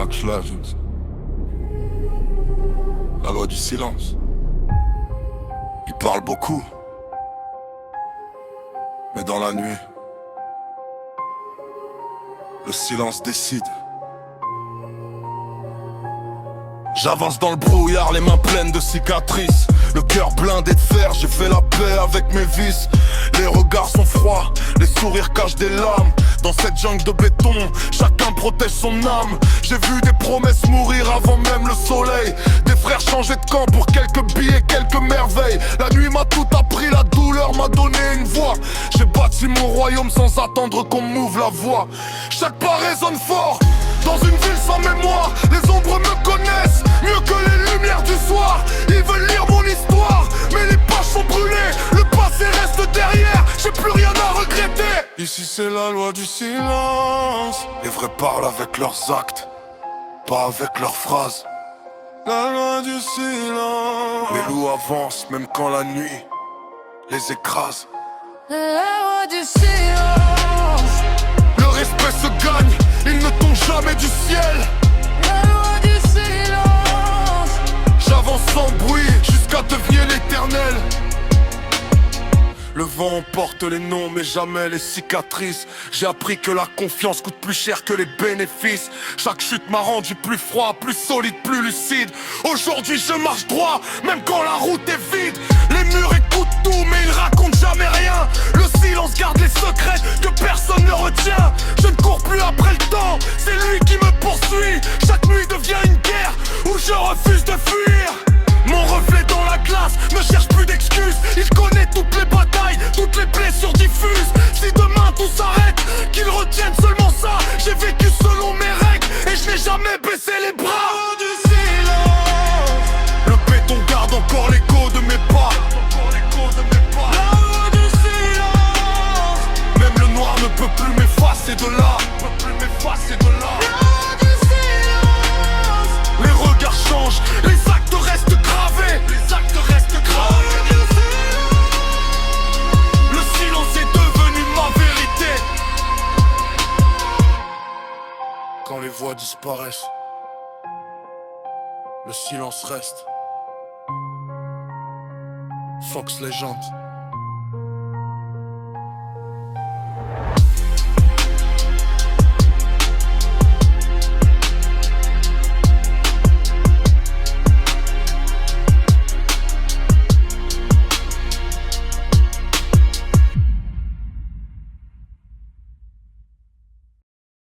Fox Legends. La loi du silence. Il parle beaucoup, mais dans la nuit, le silence décide. J'avance dans le brouillard, les mains pleines de cicatrices, le cœur blindé de fer, j'ai fait la paix avec mes vices. Les regards sont froids, les sourires cachent des larmes. Dans cette jungle de béton, chacun protège son âme. J'ai vu des promesses mourir avant même le soleil. Des frères changer de camp pour quelques billets, quelques merveilles. La nuit m'a tout appris, la douleur m'a donné une voix. J'ai bâti mon royaume sans attendre qu'on m'ouvre la voie. Chaque pas résonne fort, dans une ville sans mémoire. Les ombres me connaissent mieux que les lumières du soir. Ils veulent lire mon histoire, mais les pages sont brûlées. Le passé reste derrière, j'ai plus rien à regretter. Ici c'est la loi du silence. Les vrais parlent avec leurs actes, pas avec leurs phrases. La loi du silence. Les loups avancent même quand la nuit les écrase. La loi du silence. Le respect se gagne, il ne tombe jamais du ciel. La loi du silence. J'avance sans bruit jusqu'à devenir l'éternel. Le vent emporte les noms mais jamais les cicatrices. J'ai appris que la confiance coûte plus cher que les bénéfices. Chaque chute m'a rendu plus froid, plus solide, plus lucide. Aujourd'hui je marche droit, même quand la route est vide. Les murs écoutent tout mais ils racontent jamais rien. Le silence garde les secrets que personne ne retient. Je ne cours plus après le temps, c'est lui qui me poursuit. Chaque nuit devient une guerre où je refuse de fuir. Mon reflet dans la glace ne cherche plus d'excuses. Il connaît toutes les batailles, toutes les blessures diffusent. Si demain tout s'arrête, qu'ils retiennent seulement ça. J'ai vécu selon mes règles et je n'ai jamais baissé les bras. Du silence. Le béton garde encore l'écho de mes pas. La loi du silence. Même le noir ne peut plus m'effacer de là. Les regards changent, les actes restent gravés. Le silence est devenu ma vérité. Quand les voix disparaissent, le silence reste. Fox Legends.